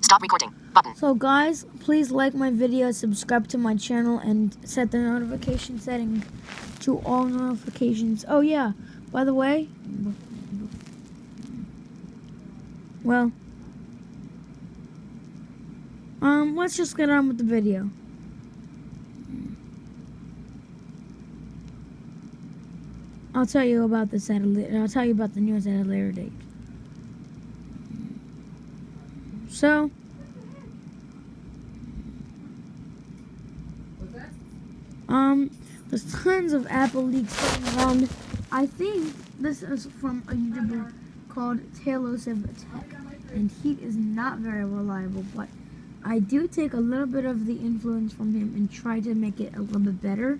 Stop recording. Button. So guys, please like my video, subscribe to my channel, and set the notification setting to all notifications. Oh yeah, by the way, well, let's just get on with the video. I'll tell you about this at I'll tell you about the news at a later date. So, there's tons of Apple leaks going around. I think this is from a YouTuber called Tailosive Tech, and he is not very reliable, but I do take a little bit of the influence from him and try to make it a little bit better.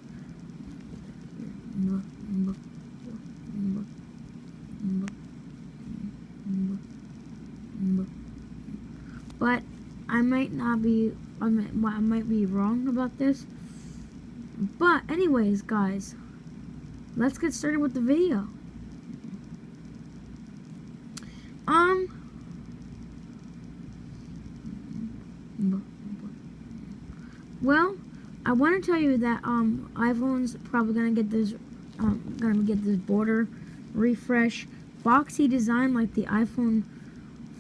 But I might be wrong about this. But anyways, guys, let's get started with the video. Well, I want to tell you that iPhone's probably gonna get this border refresh, boxy design like the iPhone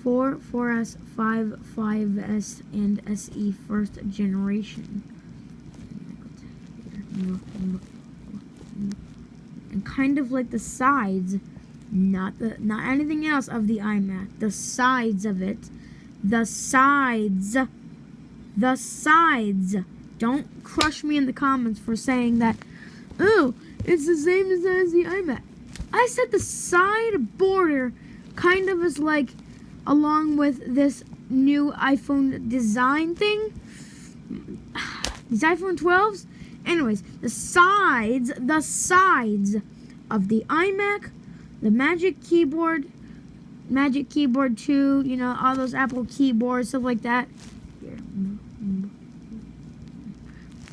4, 4S, 5, 5S, and SE first generation. And kind of like the sides, not anything else of the iMac. The sides of it, the sides. Don't crush me in the comments for saying that. Oh, it's the same design as the iMac. I said the side border kind of is like along with this new iPhone design thing. These iPhone 12s. Anyways, the sides of the iMac, the Magic Keyboard 2, you know, all those Apple keyboards, stuff like that.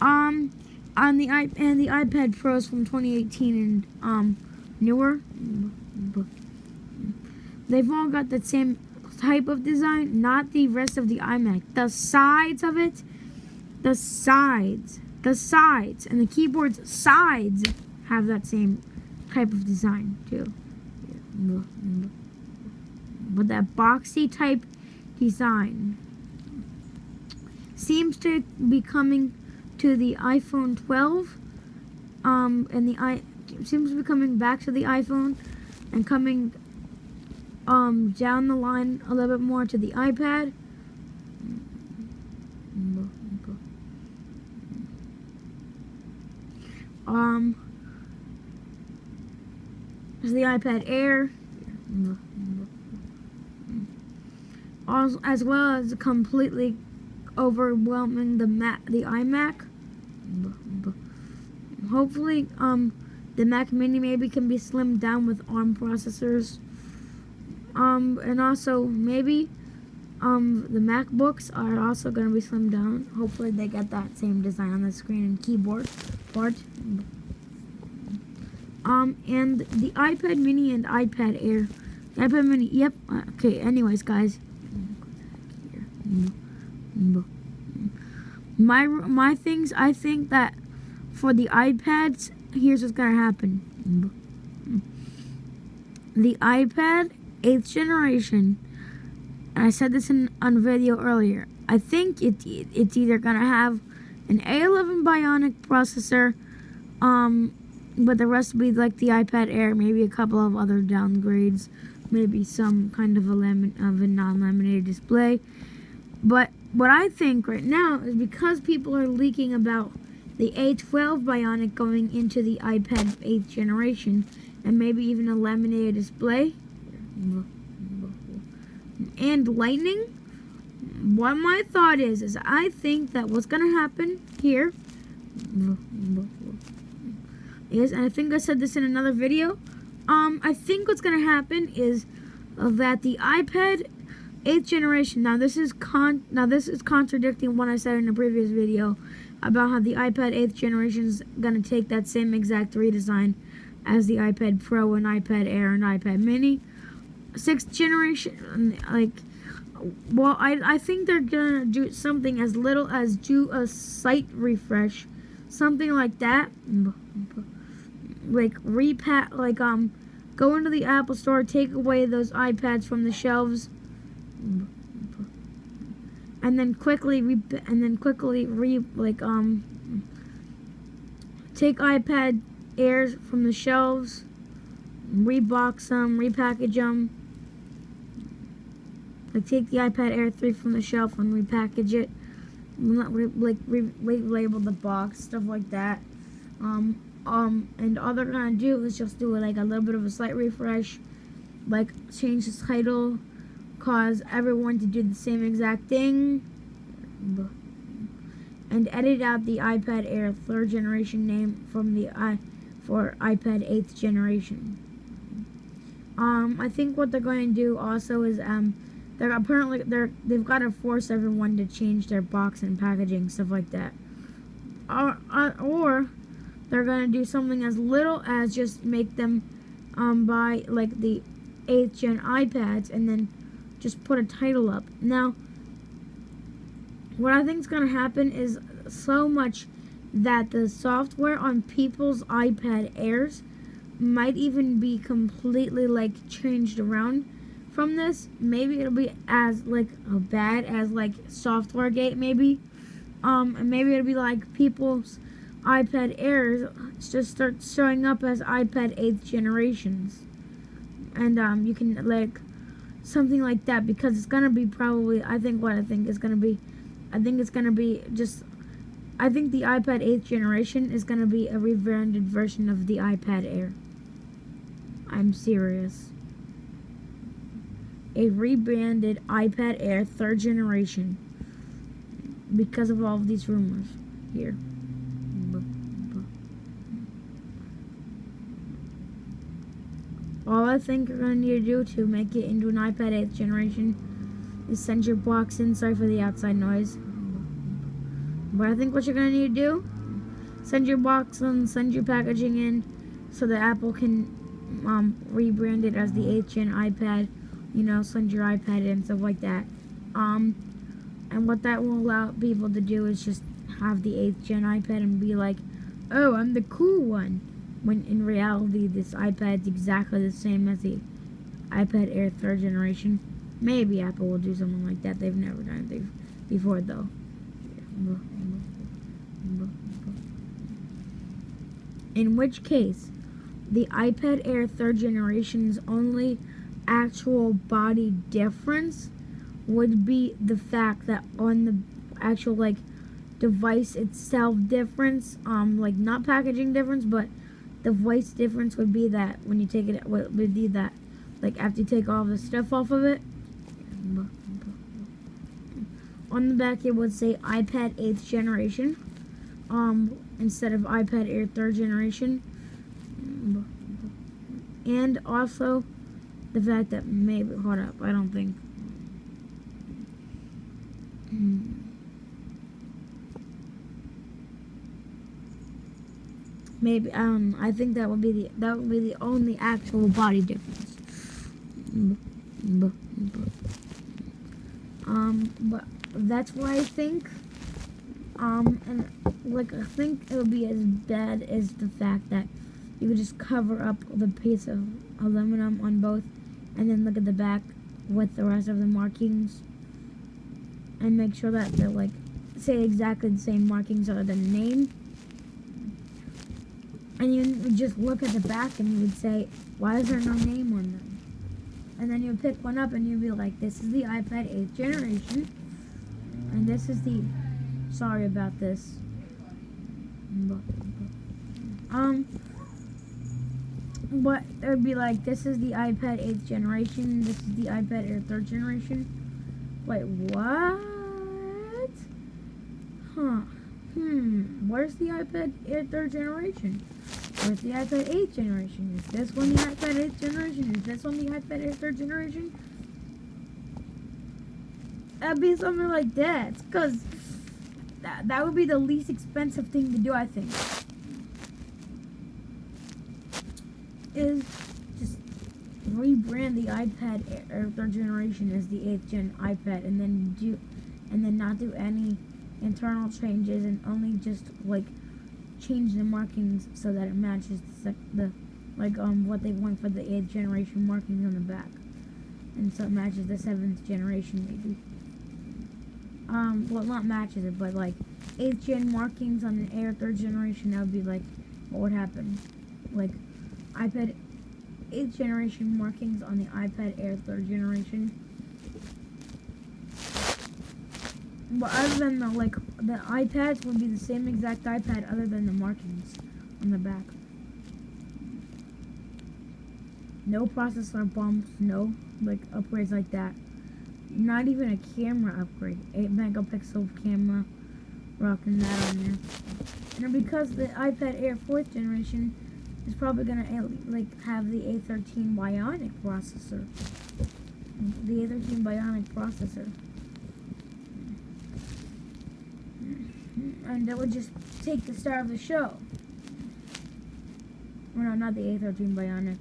On the iPad Pros from 2018 and newer, they've all got the same type of design, not the rest of the iMac. The sides of it, the sides, and the keyboard's sides have that same type of design too. But that boxy type design seems to be coming to the iPhone 12, and seems to be coming back to the iPhone and coming down the line a little bit more to the iPad. There's the iPad Air, as well as completely overwhelming the iMac. Hopefully, the Mac Mini maybe can be slimmed down with ARM processors. And also maybe the MacBooks are also going to be slimmed down. Hopefully they get that same design on the screen and keyboard part. And the iPad Mini and iPad Air. The iPad Mini, yep. Okay, anyways, guys. My things, I think that for the iPads, here's what's going to happen. The iPad 8th generation, and I said this on a video earlier, I think it's either going to have an A11 Bionic processor, but the rest will be like the iPad Air, maybe a couple of other downgrades, maybe some kind of a non-laminated display. But what I think right now is because people are leaking about the A12 Bionic going into the iPad 8th generation, and maybe even a laminated display and Lightning, what my thought is I think that what's going to happen here is, and I think I said this in another video, I think what's going to happen is that the iPad 8th generation, now this is contradicting what I said in a previous video about how the iPad 8th generation is going to take that same exact redesign as the iPad Pro and iPad Air and iPad Mini. 6th generation, like, Well, I think they're gonna do something as little as do a site refresh, something like that. Like go into the Apple Store, take away those iPads from the shelves, and then quickly take iPad Airs from the shelves, rebox them, repackage them. Like take the iPad Air 3 from the shelf and repackage it, label the box, stuff like that. And all they're gonna do is just do like a little bit of a slight refresh, like change the title, cause everyone to do the same exact thing, and edit out the iPad Air 3rd generation name from the for iPad 8th generation. I think what they're going to do also is they've got to force everyone to change their box and packaging, stuff like that. Or they're going to do something as little as just make them buy like the 8th gen iPads and then just put a title up. Now, what I think is going to happen is so much that the software on people's iPad Airs might even be completely like changed around from this. Maybe it'll be as like bad as like Software Gate, maybe. And maybe it'll be like people's iPad Airs just start showing up as iPad 8th generations. And you can like something like that, because it's gonna be probably I think the iPad 8th generation is gonna be a rebranded version of the iPad Air. I'm serious. A rebranded iPad Air 3rd generation, because of all of these rumors here. All I think you're going to need to do to make it into an iPad 8th generation is send your box in. Sorry for the outside noise. But I think what you're going to need to do, send your box in, send your packaging in, so that Apple can rebrand it as the 8th gen iPad. You know, send your iPad in, stuff like that. And what that will allow people to do is just have the 8th gen iPad and be like, oh, I'm the cool one. When in reality, this iPad's exactly the same as the iPad Air 3rd generation. Maybe Apple will do something like that. They've never done it before, though. In which case, the iPad Air 3rd generation's only actual body difference would be the fact that on the actual like device itself difference, like not packaging difference, but the device difference would be that when you take it, would be that like after you take all the stuff off of it, on the back it would say iPad 8th generation, instead of iPad Air 3rd generation, and also the fact that maybe, hold up, I don't think. Maybe I think that would be the only actual body difference. But that's why I think and like I think it would be as bad as the fact that you could just cover up the piece of aluminum on both and then look at the back with the rest of the markings and make sure that they're like say exactly the same markings other than the name. And you would just look at the back and you would say, why is there no name on them? And then you'd pick one up and you'd be like, this is the iPad 8th generation. And this is the, sorry about this. But it would be like, this is the iPad 8th generation, this is the iPad Air 3rd generation. Wait, what? Huh. Where's the iPad Air 3rd generation? Where's the iPad 8th generation? Is this one the iPad 8th generation? Is this one the iPad Air 3rd generation? That'd be something like that. Because that would be the least expensive thing to do, I think. Is just rebrand the iPad Air 3rd generation as the 8th gen iPad, and then not do any internal changes, and only just like change the markings so that it matches what they want for the 8th generation markings on the back, and so it matches the 7th generation maybe. Well, not matches it, but like 8th gen markings on the Air 3rd generation. That would be like what would happen, like iPad 8th generation markings on the iPad Air 3rd generation. But other than the iPads would be the same exact iPad other than the markings on the back. No processor bumps, no upgrades like that. Not even a camera upgrade. 8 megapixel camera, rocking that on there. And because the iPad Air 4th generation is probably gonna have the A13 Bionic processor. The A13 Bionic processor. And that would just take the star of the show. Well, no, not the A13 Bionic.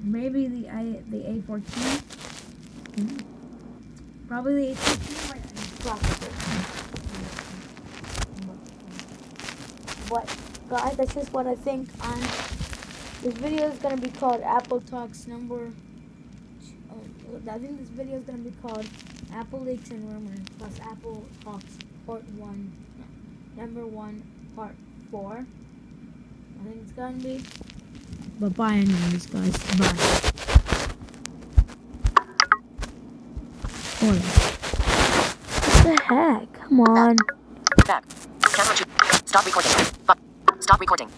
Maybe the A14. Probably the A14 Bionic processor. But guys, that's just what I think. This video is gonna be called Apple Talks number. I think this video is gonna be called Apple Leaks and Rumors plus Apple Talks Part 1, number 1, Part 4. I think it's gonna be. But bye anyways, guys. Bye. Hold on. What the heck? Come on. Back. Camera. Stop recording. Stop recording.